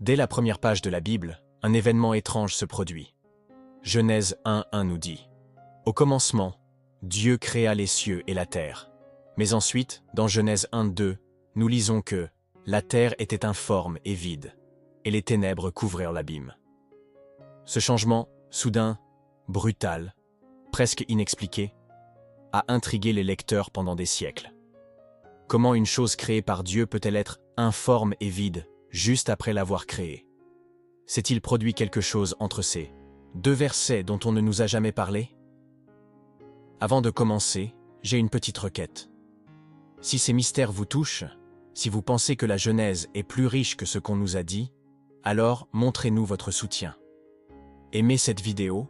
Dès la première page de la Bible, un événement étrange se produit. Genèse 1:1 nous dit « Au commencement, Dieu créa les cieux et la terre. » Mais ensuite, dans Genèse 1:2, nous lisons que « La terre était informe et vide, et les ténèbres couvrirent l'abîme. » Ce changement, soudain, brutal, presque inexpliqué, a intrigué les lecteurs pendant des siècles. Comment une chose créée par Dieu peut-elle être informe et vide juste après l'avoir créée? S'est-il produit quelque chose entre ces deux versets dont on ne nous a jamais parlé? Avant de commencer, j'ai une petite requête. Si ces mystères vous touchent, si vous pensez que la Genèse est plus riche que ce qu'on nous a dit, alors montrez-nous votre soutien. Aimez cette vidéo,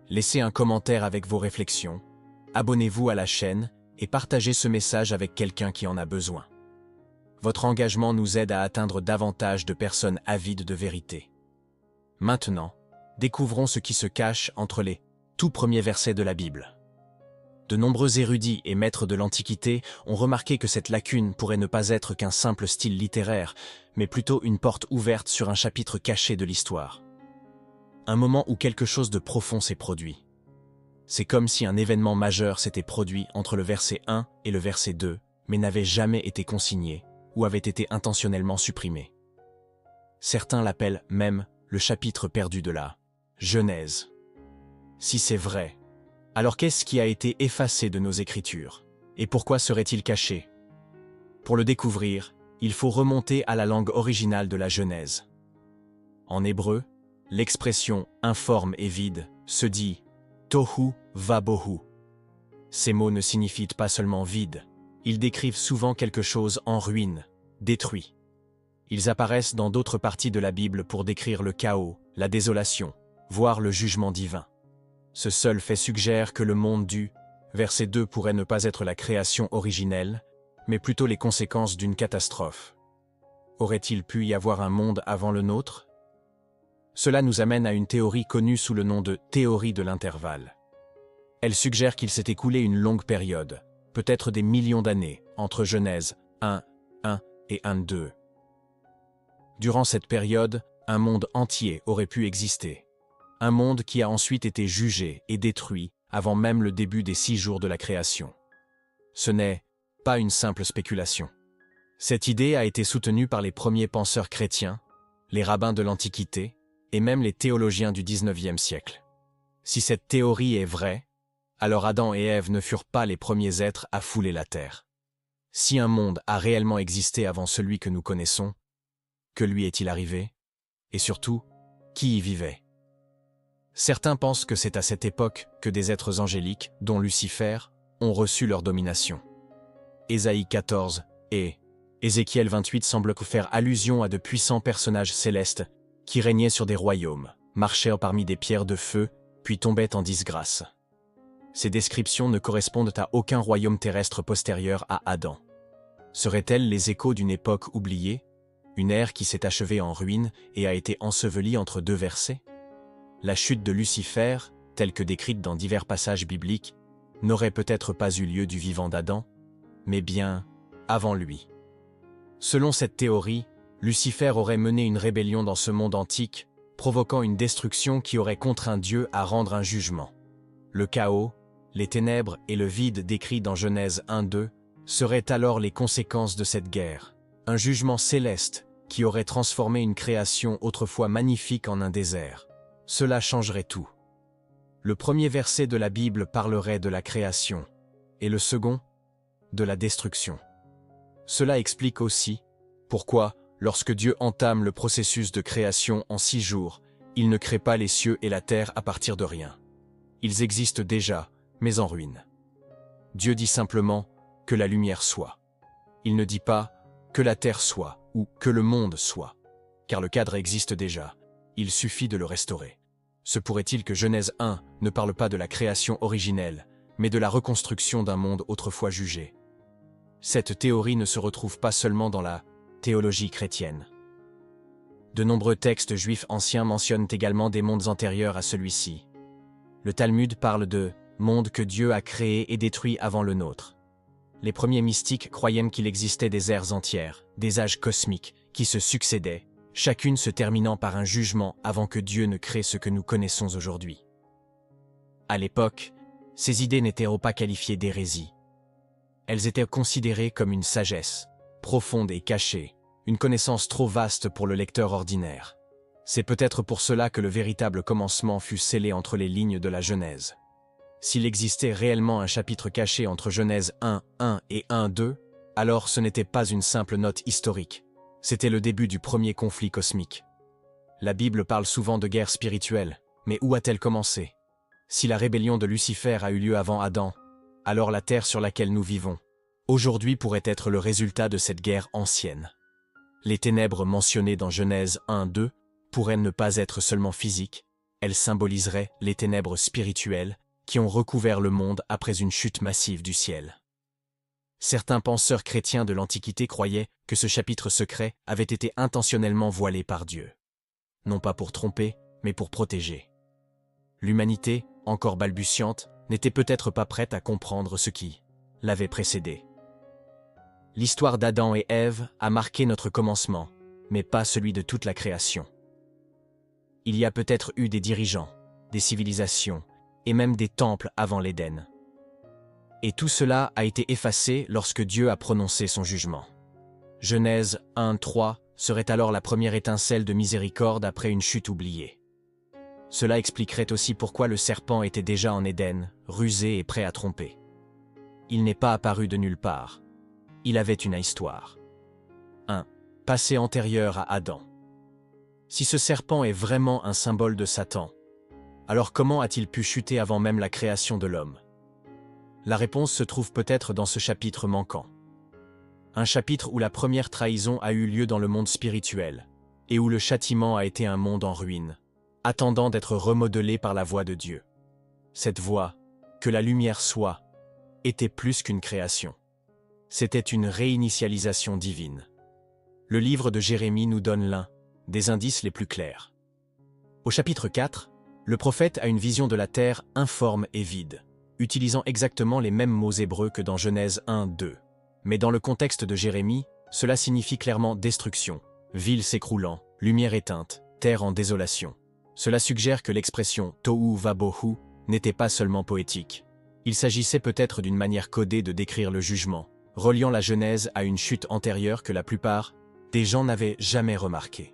laissez un commentaire avec vos réflexions, abonnez-vous à la chaîne et partagez ce message avec quelqu'un qui en a besoin. Votre engagement nous aide à atteindre davantage de personnes avides de vérité. Maintenant, découvrons ce qui se cache entre les tout premiers versets de la Bible. De nombreux érudits et maîtres de l'Antiquité ont remarqué que cette lacune pourrait ne pas être qu'un simple style littéraire, mais plutôt une porte ouverte sur un chapitre caché de l'histoire. Un moment où quelque chose de profond s'est produit. C'est comme si un événement majeur s'était produit entre le verset 1 et le verset 2, mais n'avait jamais été consigné ou avait été intentionnellement supprimé. Certains l'appellent même le chapitre perdu de la Genèse. Si c'est vrai, alors qu'est-ce qui a été effacé de nos Écritures? Et pourquoi serait-il caché? Pour le découvrir, il faut remonter à la langue originale de la Genèse. En hébreu, l'expression « informe et vide » se dit « tohu vabohu ». Ces mots ne signifient pas seulement vide, ils décrivent souvent quelque chose en ruine, détruit. Ils apparaissent dans d'autres parties de la Bible pour décrire le chaos, la désolation, voire le jugement divin. Ce seul fait suggère que le monde du verset 2 pourrait ne pas être la création originelle, mais plutôt les conséquences d'une catastrophe. Aurait-il pu y avoir un monde avant le nôtre? Cela nous amène à une théorie connue sous le nom de théorie de l'intervalle. Elle suggère qu'il s'est écoulé une longue période, peut-être des millions d'années, entre Genèse 1:1 et 1:2. Durant cette période, un monde entier aurait pu exister. Un monde qui a ensuite été jugé et détruit avant même le début des 6 jours de la création. Ce n'est pas une simple spéculation. Cette idée a été soutenue par les premiers penseurs chrétiens, les rabbins de l'Antiquité et même les théologiens du XIXe siècle. Si cette théorie est vraie, alors Adam et Ève ne furent pas les premiers êtres à fouler la terre. Si un monde a réellement existé avant celui que nous connaissons, que lui est-il arrivé? Et surtout, qui y vivait? Certains pensent que c'est à cette époque que des êtres angéliques, dont Lucifer, ont reçu leur domination. Ésaïe 14 et Ézéchiel 28 semblent faire allusion à de puissants personnages célestes qui régnaient sur des royaumes, marchaient parmi des pierres de feu, puis tombaient en disgrâce. Ces descriptions ne correspondent à aucun royaume terrestre postérieur à Adam. Seraient-elles les échos d'une époque oubliée, une ère qui s'est achevée en ruine et a été ensevelie entre deux versets? La chute de Lucifer, telle que décrite dans divers passages bibliques, n'aurait peut-être pas eu lieu du vivant d'Adam, mais bien avant lui. Selon cette théorie, Lucifer aurait mené une rébellion dans ce monde antique, provoquant une destruction qui aurait contraint Dieu à rendre un jugement. Le chaos, les ténèbres et le vide décrits dans Genèse 1:2 seraient alors les conséquences de cette guerre, un jugement céleste qui aurait transformé une création autrefois magnifique en un désert. Cela changerait tout. Le premier verset de la Bible parlerait de la création, et le second, de la destruction. Cela explique aussi pourquoi, lorsque Dieu entame le processus de création en 6 jours, il ne crée pas les cieux et la terre à partir de rien. Ils existent déjà, mais en ruine. Dieu dit simplement que la lumière soit. Il ne dit pas que la terre soit ou que le monde soit, car le cadre existe déjà. Il suffit de le restaurer. Se pourrait-il que Genèse 1 ne parle pas de la création originelle, mais de la reconstruction d'un monde autrefois jugé? Cette théorie ne se retrouve pas seulement dans la théologie chrétienne. De nombreux textes juifs anciens mentionnent également des mondes antérieurs à celui-ci. Le Talmud parle de « mondes que Dieu a créés et détruits avant le nôtre ». Les premiers mystiques croyaient qu'il existait des ères entières, des âges cosmiques, qui se succédaient, chacune se terminant par un jugement avant que Dieu ne crée ce que nous connaissons aujourd'hui. À l'époque, ces idées n'étaient pas qualifiées d'hérésie. Elles étaient considérées comme une sagesse, profonde et cachée, une connaissance trop vaste pour le lecteur ordinaire. C'est peut-être pour cela que le véritable commencement fut scellé entre les lignes de la Genèse. S'il existait réellement un chapitre caché entre Genèse 1:1 et 1:2, alors ce n'était pas une simple note historique. C'était le début du premier conflit cosmique. La Bible parle souvent de guerre spirituelle, mais où a-t-elle commencé? Si la rébellion de Lucifer a eu lieu avant Adam, alors la terre sur laquelle nous vivons, aujourd'hui pourrait être le résultat de cette guerre ancienne. Les ténèbres mentionnées dans Genèse 1:2 pourraient ne pas être seulement physiques, elles symboliseraient les ténèbres spirituelles qui ont recouvert le monde après une chute massive du ciel. Certains penseurs chrétiens de l'Antiquité croyaient que ce chapitre secret avait été intentionnellement voilé par Dieu. Non pas pour tromper, mais pour protéger. L'humanité, encore balbutiante, n'était peut-être pas prête à comprendre ce qui l'avait précédé. L'histoire d'Adam et Ève a marqué notre commencement, mais pas celui de toute la création. Il y a peut-être eu des dirigeants, des civilisations, et même des temples avant l'Éden. Et tout cela a été effacé lorsque Dieu a prononcé son jugement. Genèse 1:3 serait alors la première étincelle de miséricorde après une chute oubliée. Cela expliquerait aussi pourquoi le serpent était déjà en Éden, rusé et prêt à tromper. Il n'est pas apparu de nulle part. Il avait une histoire. Un passé antérieur à Adam. Si ce serpent est vraiment un symbole de Satan, alors comment a-t-il pu chuter avant même la création de l'homme? La réponse se trouve peut-être dans ce chapitre manquant. Un chapitre où la première trahison a eu lieu dans le monde spirituel, et où le châtiment a été un monde en ruine, attendant d'être remodelé par la voix de Dieu. Cette voix, que la lumière soit, était plus qu'une création. C'était une réinitialisation divine. Le livre de Jérémie nous donne l'un des indices les plus clairs. Au chapitre 4, le prophète a une vision de la terre informe et vide, utilisant exactement les mêmes mots hébreux que dans Genèse 1:2. Mais dans le contexte de Jérémie, cela signifie clairement destruction, ville s'écroulant, lumière éteinte, terre en désolation. Cela suggère que l'expression « tohu vabohu » n'était pas seulement poétique. Il s'agissait peut-être d'une manière codée de décrire le jugement, reliant la Genèse à une chute antérieure que la plupart des gens n'avaient jamais remarquée.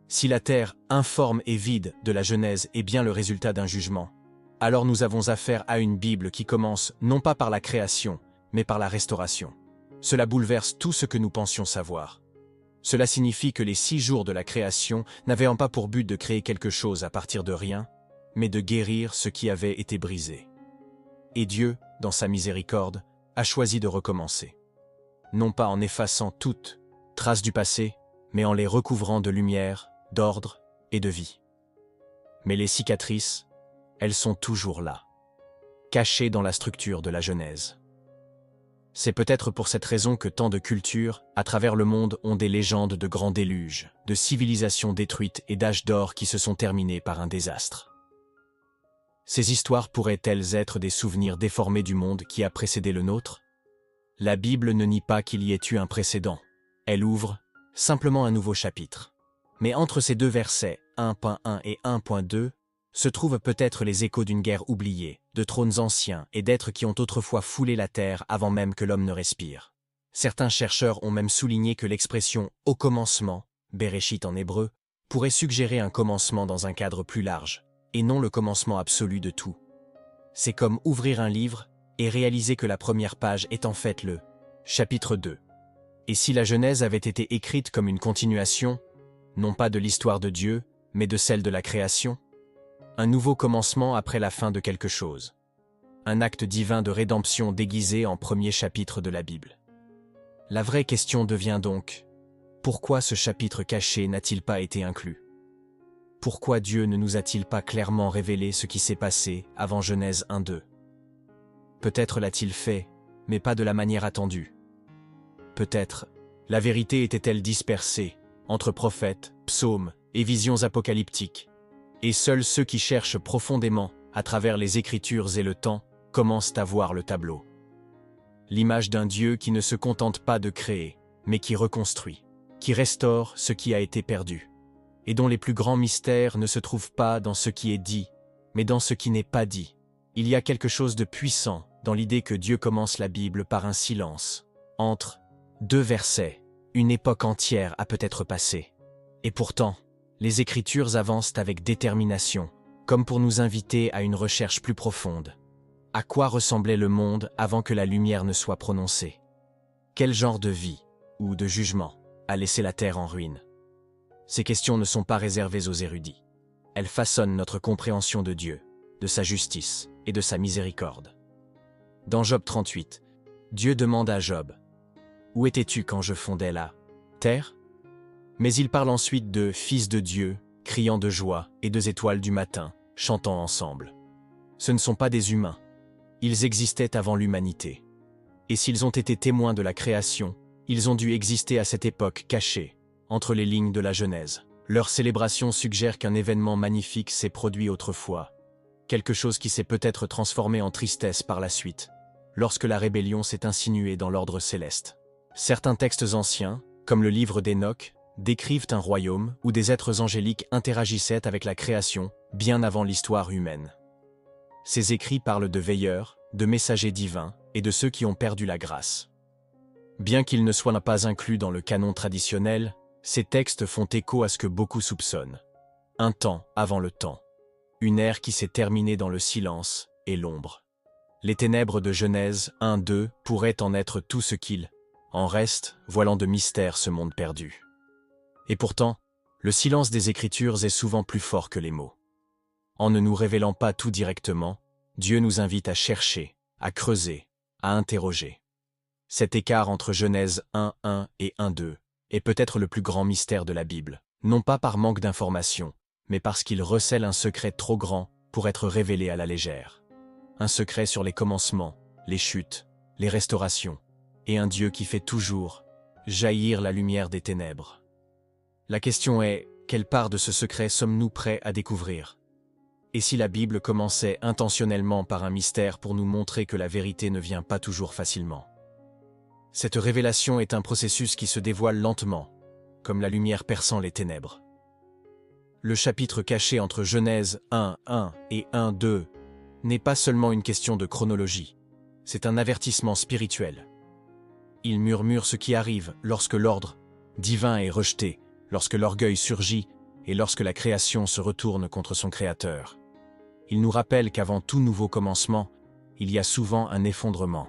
Si la terre informe et vide de la Genèse est bien le résultat d'un jugement, alors nous avons affaire à une Bible qui commence non pas par la création, mais par la restauration. Cela bouleverse tout ce que nous pensions savoir. Cela signifie que les 6 jours de la création n'avaient pas pour but de créer quelque chose à partir de rien, mais de guérir ce qui avait été brisé. Et Dieu, dans sa miséricorde, a choisi de recommencer. Non pas en effaçant toute trace du passé, mais en les recouvrant de lumière, d'ordre et de vie. Mais les cicatrices, elles sont toujours là, cachées dans la structure de la Genèse. C'est peut-être pour cette raison que tant de cultures, à travers le monde, ont des légendes de grands déluges, de civilisations détruites et d'âges d'or qui se sont terminés par un désastre. Ces histoires pourraient-elles être des souvenirs déformés du monde qui a précédé le nôtre? La Bible ne nie pas qu'il y ait eu un précédent. Elle ouvre simplement un nouveau chapitre. Mais entre ces deux versets, 1.1 et 1.2, se trouvent peut-être les échos d'une guerre oubliée, de trônes anciens et d'êtres qui ont autrefois foulé la terre avant même que l'homme ne respire. Certains chercheurs ont même souligné que l'expression « au commencement », Bereshit en hébreu, pourrait suggérer un commencement dans un cadre plus large, et non le commencement absolu de tout. C'est comme ouvrir un livre et réaliser que la première page est en fait le chapitre 2. Et si la Genèse avait été écrite comme une continuation, non pas de l'histoire de Dieu, mais de celle de la création, un nouveau commencement après la fin de quelque chose. Un acte divin de rédemption déguisé en premier chapitre de la Bible. La vraie question devient donc, pourquoi ce chapitre caché n'a-t-il pas été inclus? Pourquoi Dieu ne nous a-t-il pas clairement révélé ce qui s'est passé avant Genèse 1:2? Peut-être l'a-t-il fait, mais pas de la manière attendue. Peut-être, la vérité était-elle dispersée entre prophètes, psaumes et visions apocalyptiques, et seuls ceux qui cherchent profondément, à travers les Écritures et le temps, commencent à voir le tableau. L'image d'un Dieu qui ne se contente pas de créer, mais qui reconstruit, qui restaure ce qui a été perdu, et dont les plus grands mystères ne se trouvent pas dans ce qui est dit, mais dans ce qui n'est pas dit. Il y a quelque chose de puissant dans l'idée que Dieu commence la Bible par un silence. Entre deux versets, une époque entière a peut-être passé. Et pourtant, les Écritures avancent avec détermination, comme pour nous inviter à une recherche plus profonde. À quoi ressemblait le monde avant que la lumière ne soit prononcée? Quel genre de vie, ou de jugement, a laissé la terre en ruine? Ces questions ne sont pas réservées aux érudits. Elles façonnent notre compréhension de Dieu, de sa justice et de sa miséricorde. Dans Job 38, Dieu demande à Job « Où étais-tu quand je fondais la terre ?» Mais il parle ensuite de « fils de Dieu » criant de joie et deux étoiles du matin, chantant ensemble. Ce ne sont pas des humains. Ils existaient avant l'humanité. Et s'ils ont été témoins de la création, ils ont dû exister à cette époque cachée, entre les lignes de la Genèse. Leur célébration suggère qu'un événement magnifique s'est produit autrefois, quelque chose qui s'est peut-être transformé en tristesse par la suite, lorsque la rébellion s'est insinuée dans l'ordre céleste. Certains textes anciens, comme le livre d'Enoch, décrivent un royaume où des êtres angéliques interagissaient avec la création bien avant l'histoire humaine. Ces écrits parlent de veilleurs, de messagers divins et de ceux qui ont perdu la grâce. Bien qu'ils ne soient pas inclus dans le canon traditionnel, ces textes font écho à ce que beaucoup soupçonnent. Un temps avant le temps. Une ère qui s'est terminée dans le silence et l'ombre. Les ténèbres de Genèse 1-2 pourraient en être tout ce qu'il en reste, voilant de mystère ce monde perdu. Et pourtant, le silence des Écritures est souvent plus fort que les mots. En ne nous révélant pas tout directement, Dieu nous invite à chercher, à creuser, à interroger. Cet écart entre Genèse 1:1 et 1:2 est peut-être le plus grand mystère de la Bible, non pas par manque d'informations, mais parce qu'il recèle un secret trop grand pour être révélé à la légère. Un secret sur les commencements, les chutes, les restaurations, et un Dieu qui fait toujours jaillir la lumière des ténèbres. La question est, quelle part de ce secret sommes-nous prêts à découvrir? Et si la Bible commençait intentionnellement par un mystère pour nous montrer que la vérité ne vient pas toujours facilement? Cette révélation est un processus qui se dévoile lentement, comme la lumière perçant les ténèbres. Le chapitre caché entre Genèse 1:1 et 1:2 n'est pas seulement une question de chronologie, c'est un avertissement spirituel. Il murmure ce qui arrive lorsque l'ordre divin est rejeté, lorsque l'orgueil surgit et lorsque la création se retourne contre son Créateur. Il nous rappelle qu'avant tout nouveau commencement, il y a souvent un effondrement,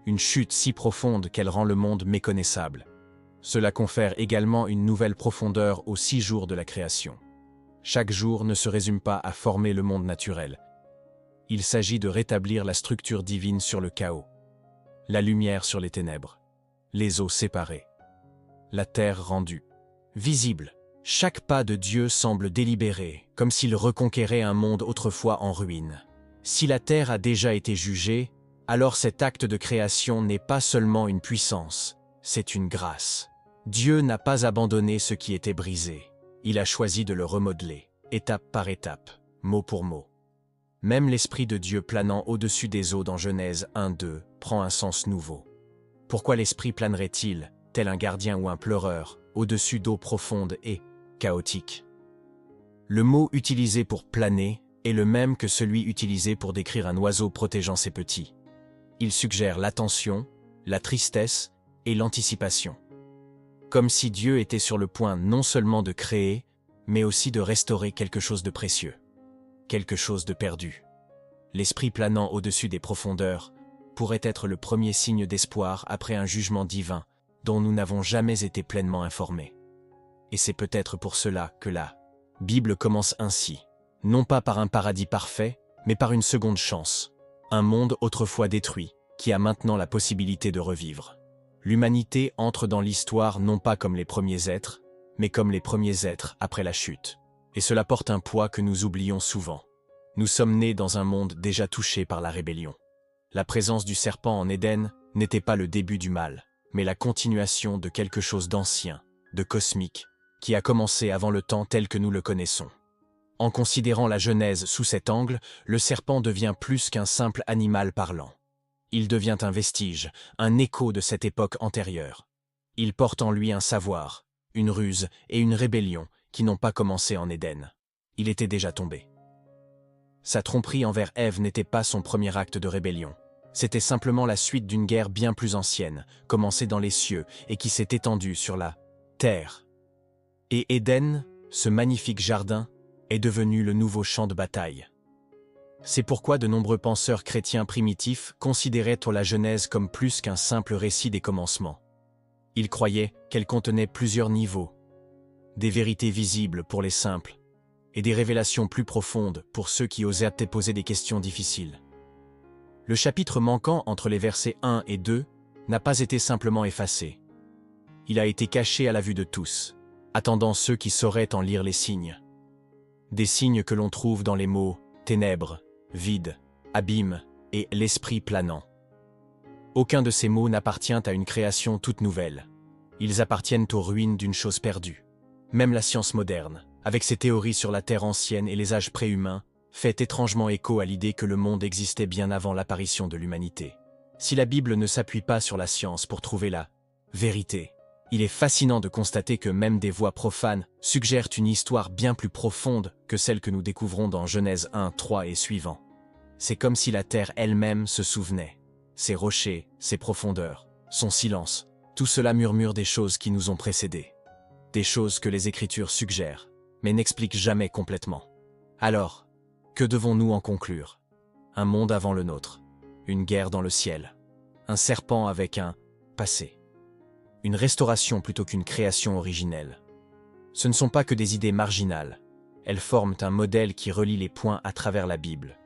une chute si profonde qu'elle rend le monde méconnaissable. Cela confère également une nouvelle profondeur aux 6 jours de la création. Chaque jour ne se résume pas à former le monde naturel. Il s'agit de rétablir la structure divine sur le chaos, la lumière sur les ténèbres, les eaux séparées, la terre rendue visible. Chaque pas de Dieu semble délibéré, comme s'il reconquérait un monde autrefois en ruine. Si la terre a déjà été jugée, alors cet acte de création n'est pas seulement une puissance, c'est une grâce. Dieu n'a pas abandonné ce qui était brisé. Il a choisi de le remodeler, étape par étape, mot pour mot. Même l'Esprit de Dieu planant au-dessus des eaux dans Genèse 1:2 prend un sens nouveau. Pourquoi l'Esprit planerait-il, tel un gardien ou un pleureur, au-dessus d'eaux profondes et chaotiques? Le mot utilisé pour planer est le même que celui utilisé pour décrire un oiseau protégeant ses petits. Il suggère l'attention, la tristesse et l'anticipation. Comme si Dieu était sur le point non seulement de créer, mais aussi de restaurer quelque chose de précieux, quelque chose de perdu. L'esprit planant au-dessus des profondeurs pourrait être le premier signe d'espoir après un jugement divin dont nous n'avons jamais été pleinement informés. Et c'est peut-être pour cela que la Bible commence ainsi, non pas par un paradis parfait, mais par une seconde chance, un monde autrefois détruit, qui a maintenant la possibilité de revivre. L'humanité entre dans l'histoire non pas comme les premiers êtres, mais comme les premiers êtres après la chute. Et cela porte un poids que nous oublions souvent. Nous sommes nés dans un monde déjà touché par la rébellion. La présence du serpent en Éden n'était pas le début du mal, mais la continuation de quelque chose d'ancien, de cosmique, qui a commencé avant le temps tel que nous le connaissons. En considérant la Genèse sous cet angle, le serpent devient plus qu'un simple animal parlant. Il devient un vestige, un écho de cette époque antérieure. Il porte en lui un savoir, une ruse et une rébellion qui n'ont pas commencé en Éden. Il était déjà tombé. Sa tromperie envers Ève n'était pas son premier acte de rébellion. C'était simplement la suite d'une guerre bien plus ancienne, commencée dans les cieux et qui s'est étendue sur la terre. Et Éden, ce magnifique jardin, est devenu le nouveau champ de bataille. C'est pourquoi de nombreux penseurs chrétiens primitifs considéraient la Genèse comme plus qu'un simple récit des commencements. Ils croyaient qu'elle contenait plusieurs niveaux, des vérités visibles pour les simples, et des révélations plus profondes pour ceux qui osaient poser des questions difficiles. Le chapitre manquant entre les versets 1 et 2 n'a pas été simplement effacé. Il a été caché à la vue de tous, attendant ceux qui sauraient en lire les signes. Des signes que l'on trouve dans les mots « ténèbres »,« vide »,« abîme » et « l'esprit planant ». Aucun de ces mots n'appartient à une création toute nouvelle. Ils appartiennent aux ruines d'une chose perdue. Même la science moderne, avec ses théories sur la Terre ancienne et les âges préhumains, fait étrangement écho à l'idée que le monde existait bien avant l'apparition de l'humanité. Si la Bible ne s'appuie pas sur la science pour trouver la vérité, il est fascinant de constater que même des voix profanes suggèrent une histoire bien plus profonde que celle que nous découvrons dans Genèse 1, 3 et suivants. C'est comme si la Terre elle-même se souvenait. Ses rochers, ses profondeurs, son silence, tout cela murmure des choses qui nous ont précédés. Des choses que les Écritures suggèrent, mais n'expliquent jamais complètement. Alors, que devons-nous en conclure? Un monde avant le nôtre, une guerre dans le ciel, un serpent avec un passé, une restauration plutôt qu'une création originelle. Ce ne sont pas que des idées marginales, elles forment un modèle qui relie les points à travers la Bible.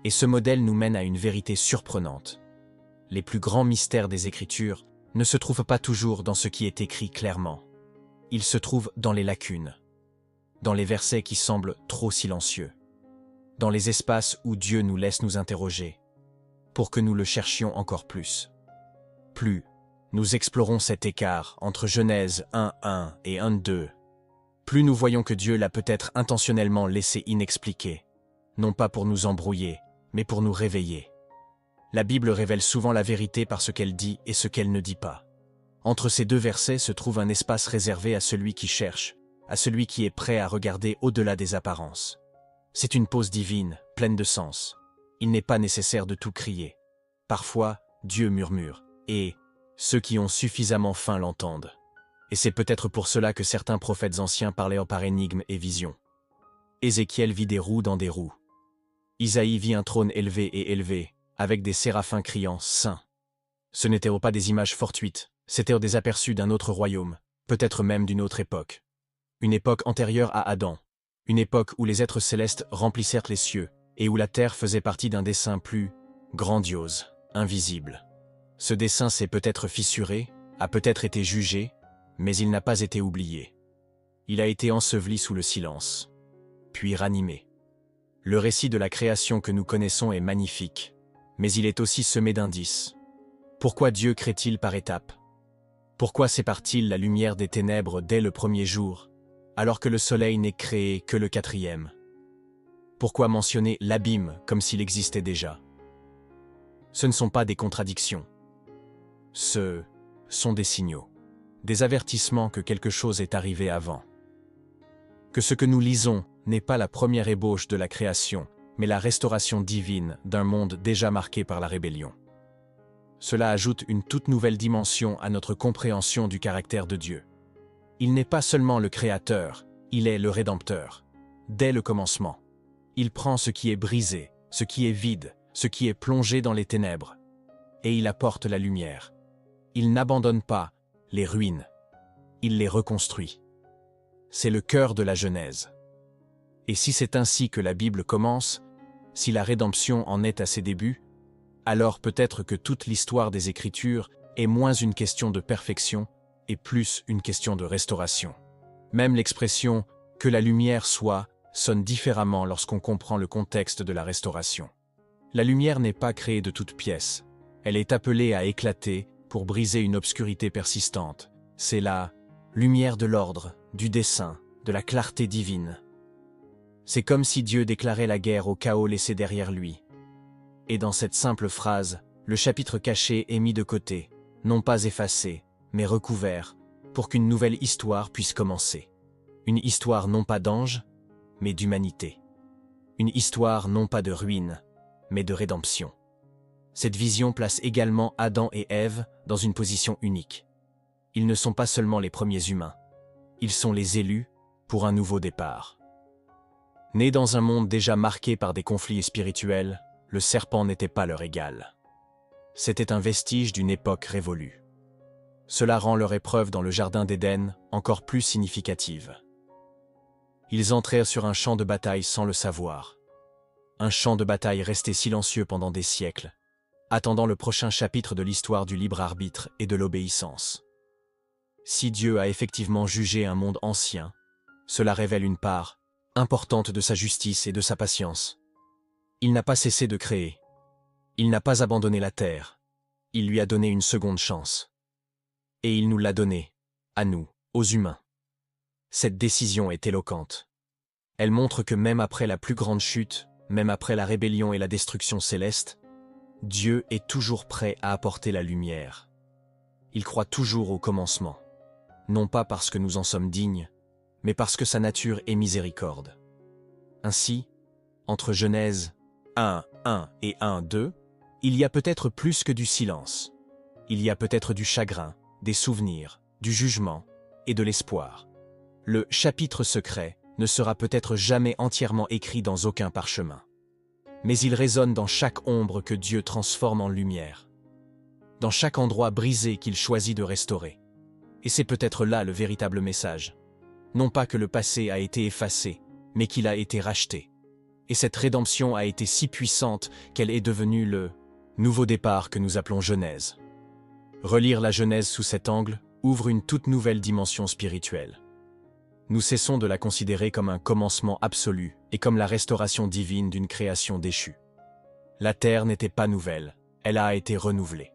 Et ce modèle nous mène à une vérité surprenante. Les plus grands mystères des Écritures ne se trouvent pas toujours dans ce qui est écrit clairement. Ils se trouvent dans les lacunes, dans les versets qui semblent trop silencieux, dans les espaces où Dieu nous laisse nous interroger, pour que nous le cherchions encore plus. Plus nous explorons cet écart entre Genèse 1.1 et 1.2, plus nous voyons que Dieu l'a peut-être intentionnellement laissé inexpliqué, non pas pour nous embrouiller, mais pour nous réveiller. La Bible révèle souvent la vérité par ce qu'elle dit et ce qu'elle ne dit pas. Entre ces deux versets se trouve un espace réservé à celui qui cherche, à celui qui est prêt à regarder au-delà des apparences. C'est une pause divine, pleine de sens. Il n'est pas nécessaire de tout crier. Parfois, Dieu murmure, et ceux qui ont suffisamment faim l'entendent. Et c'est peut-être pour cela que certains prophètes anciens parlaient par énigmes et visions. Ézéchiel vit des roues dans des roues. Isaïe vit un trône élevé et élevé, avec des séraphins criant « Saint ». Ce n'étaient pas des images fortuites, c'étaient des aperçus d'un autre royaume, peut-être même d'une autre époque. Une époque antérieure à Adam, une époque où les êtres célestes remplissèrent les cieux, et où la terre faisait partie d'un dessein plus grandiose, invisible. Ce dessein s'est peut-être fissuré, a peut-être été jugé, mais il n'a pas été oublié. Il a été enseveli sous le silence, puis ranimé. Le récit de la création que nous connaissons est magnifique, mais il est aussi semé d'indices. Pourquoi Dieu crée-t-il par étapes? Pourquoi sépare-t-il la lumière des ténèbres dès le premier jour, alors que le soleil n'est créé que le quatrième? Pourquoi mentionner l'abîme comme s'il existait déjà? Ce ne sont pas des contradictions. Ce sont des signaux, des avertissements que quelque chose est arrivé avant. Que ce que nous lisons n'est pas la première ébauche de la création, mais la restauration divine d'un monde déjà marqué par la rébellion. Cela ajoute une toute nouvelle dimension à notre compréhension du caractère de Dieu. Il n'est pas seulement le Créateur, il est le Rédempteur. Dès le commencement, il prend ce qui est brisé, ce qui est vide, ce qui est plongé dans les ténèbres, et il apporte la lumière. Il n'abandonne pas les ruines, il les reconstruit. C'est le cœur de la Genèse. Et si c'est ainsi que la Bible commence, si la rédemption en est à ses débuts, alors peut-être que toute l'histoire des Écritures est moins une question de perfection et plus une question de restauration. Même l'expression « que la lumière soit » sonne différemment lorsqu'on comprend le contexte de la restauration. La lumière n'est pas créée de toutes pièces. Elle est appelée à éclater pour briser une obscurité persistante. C'est la lumière de l'ordre, du dessein, de la clarté divine. C'est comme si Dieu déclarait la guerre au chaos laissé derrière lui. Et dans cette simple phrase, le chapitre caché est mis de côté, non pas effacé, mais recouvert, pour qu'une nouvelle histoire puisse commencer. Une histoire non pas d'ange, mais d'humanité. Une histoire non pas de ruine, mais de rédemption. Cette vision place également Adam et Ève dans une position unique. Ils ne sont pas seulement les premiers humains, ils sont les élus pour un nouveau départ. Nés dans un monde déjà marqué par des conflits spirituels, le serpent n'était pas leur égal. C'était un vestige d'une époque révolue. Cela rend leur épreuve dans le jardin d'Éden encore plus significative. Ils entrèrent sur un champ de bataille sans le savoir. Un champ de bataille resté silencieux pendant des siècles, attendant le prochain chapitre de l'histoire du libre arbitre et de l'obéissance. Si Dieu a effectivement jugé un monde ancien, cela révèle une part importante de sa justice et de sa patience. Il n'a pas cessé de créer. Il n'a pas abandonné la terre. Il lui a donné une seconde chance. Et il nous l'a donnée, à nous, aux humains. Cette décision est éloquente. Elle montre que même après la plus grande chute, même après la rébellion et la destruction céleste, Dieu est toujours prêt à apporter la lumière. Il croit toujours au commencement, non pas parce que nous en sommes dignes, mais parce que sa nature est miséricorde. Ainsi, entre Genèse 1:1 et 1:2, il y a peut-être plus que du silence. Il y a peut-être du chagrin, des souvenirs, du jugement et de l'espoir. Le chapitre secret ne sera peut-être jamais entièrement écrit dans aucun parchemin. Mais il résonne dans chaque ombre que Dieu transforme en lumière, dans chaque endroit brisé qu'il choisit de restaurer. Et c'est peut-être là le véritable message. Non pas que le passé a été effacé, mais qu'il a été racheté. Et cette rédemption a été si puissante qu'elle est devenue le nouveau départ que nous appelons Genèse. Relire la Genèse sous cet angle ouvre une toute nouvelle dimension spirituelle. Nous cessons de la considérer comme un commencement absolu et comme la restauration divine d'une création déchue. La terre n'était pas nouvelle, elle a été renouvelée.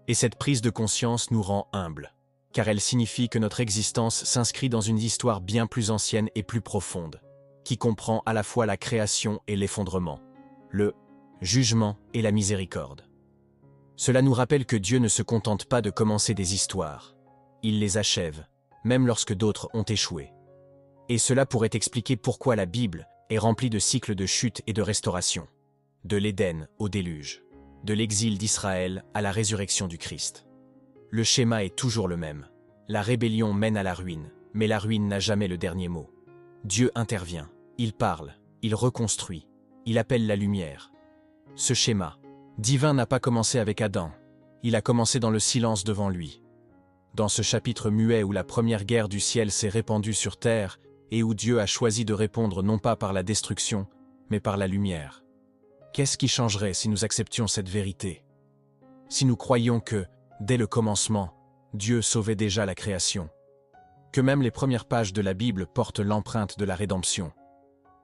Et cette prise de conscience nous rend humbles, car elle signifie que notre existence s'inscrit dans une histoire bien plus ancienne et plus profonde, qui comprend à la fois la création et l'effondrement, le jugement et la miséricorde. Cela nous rappelle que Dieu ne se contente pas de commencer des histoires, il les achève, même lorsque d'autres ont échoué. Et cela pourrait expliquer pourquoi la Bible est remplie de cycles de chute et de restauration, de l'Éden au déluge, de l'exil d'Israël à la résurrection du Christ. Le schéma est toujours le même. La rébellion mène à la ruine, mais la ruine n'a jamais le dernier mot. Dieu intervient, il parle, il reconstruit, il appelle la lumière. Ce schéma divin n'a pas commencé avec Adam, il a commencé dans le silence devant lui. Dans ce chapitre muet où la première guerre du ciel s'est répandue sur terre et où Dieu a choisi de répondre non pas par la destruction, mais par la lumière. Qu'est-ce qui changerait si nous acceptions cette vérité? Si nous croyions que, dès le commencement, Dieu sauvait déjà la création, que même les premières pages de la Bible portent l'empreinte de la rédemption.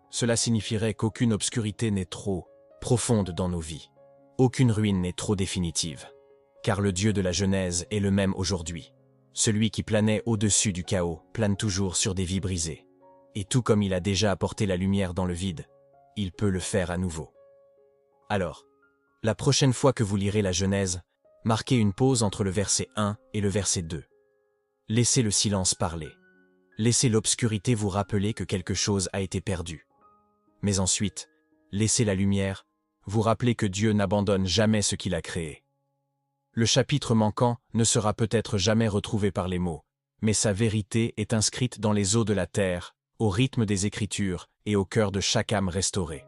Cela signifierait qu'aucune obscurité n'est trop profonde dans nos vies. Aucune ruine n'est trop définitive. Car le Dieu de la Genèse est le même aujourd'hui. Celui qui planait au-dessus du chaos plane toujours sur des vies brisées. Et tout comme il a déjà apporté la lumière dans le vide, il peut le faire à nouveau. Alors, la prochaine fois que vous lirez la Genèse, marquez une pause entre le verset 1 et le verset 2. Laissez le silence parler. Laissez l'obscurité vous rappeler que quelque chose a été perdu. Mais ensuite, laissez la lumière vous rappeler que Dieu n'abandonne jamais ce qu'il a créé. Le chapitre manquant ne sera peut-être jamais retrouvé par les mots, mais sa vérité est inscrite dans les eaux de la terre, au rythme des Écritures et au cœur de chaque âme restaurée.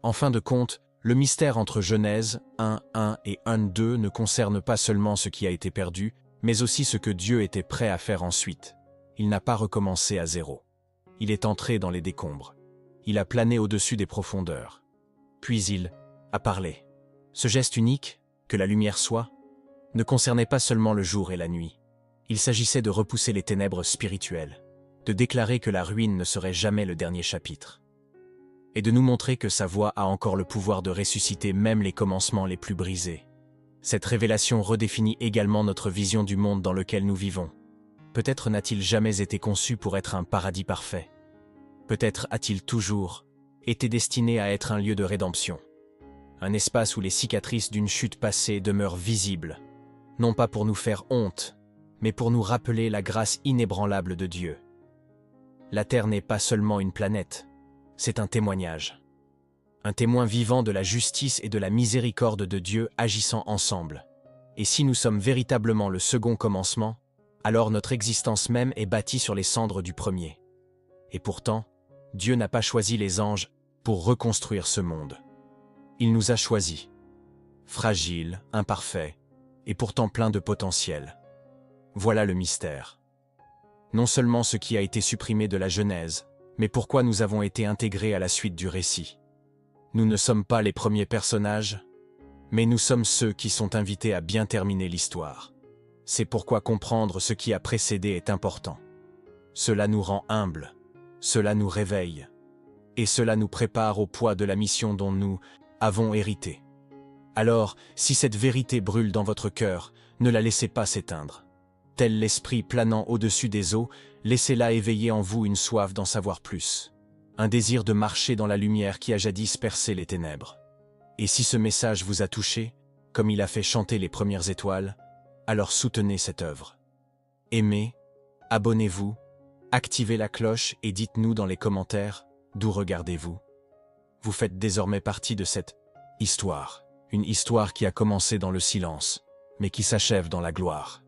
En fin de compte, le mystère entre Genèse 1:1 et 1:2 ne concerne pas seulement ce qui a été perdu, mais aussi ce que Dieu était prêt à faire ensuite. Il n'a pas recommencé à zéro. Il est entré dans les décombres. Il a plané au-dessus des profondeurs. Puis il a parlé. Ce geste unique, que la lumière soit, ne concernait pas seulement le jour et la nuit. Il s'agissait de repousser les ténèbres spirituelles, de déclarer que la ruine ne serait jamais le dernier chapitre, et de nous montrer que sa voix a encore le pouvoir de ressusciter même les commencements les plus brisés. Cette révélation redéfinit également notre vision du monde dans lequel nous vivons. Peut-être n'a-t-il jamais été conçu pour être un paradis parfait. Peut-être a-t-il toujours été destiné à être un lieu de rédemption. Un espace où les cicatrices d'une chute passée demeurent visibles, non pas pour nous faire honte, mais pour nous rappeler la grâce inébranlable de Dieu. La Terre n'est pas seulement une planète, c'est un témoignage. Un témoin vivant de la justice et de la miséricorde de Dieu agissant ensemble. Et si nous sommes véritablement le second commencement, alors notre existence même est bâtie sur les cendres du premier. Et pourtant, Dieu n'a pas choisi les anges pour reconstruire ce monde. Il nous a choisis, fragiles, imparfaits, et pourtant pleins de potentiel. Voilà le mystère. Non seulement ce qui a été supprimé de la Genèse, mais pourquoi nous avons été intégrés à la suite du récit. Nous ne sommes pas les premiers personnages, mais nous sommes ceux qui sont invités à bien terminer l'histoire. C'est pourquoi comprendre ce qui a précédé est important. Cela nous rend humbles, cela nous réveille, et cela nous prépare au poids de la mission dont nous avons hérité. Alors, si cette vérité brûle dans votre cœur, ne la laissez pas s'éteindre. Tel l'esprit planant au-dessus des eaux, laissez-la éveiller en vous une soif d'en savoir plus. Un désir de marcher dans la lumière qui a jadis percé les ténèbres. Et si ce message vous a touché, comme il a fait chanter les premières étoiles, alors soutenez cette œuvre. Aimez, abonnez-vous, activez la cloche et dites-nous dans les commentaires d'où regardez-vous. Vous faites désormais partie de cette histoire, une histoire qui a commencé dans le silence, mais qui s'achève dans la gloire.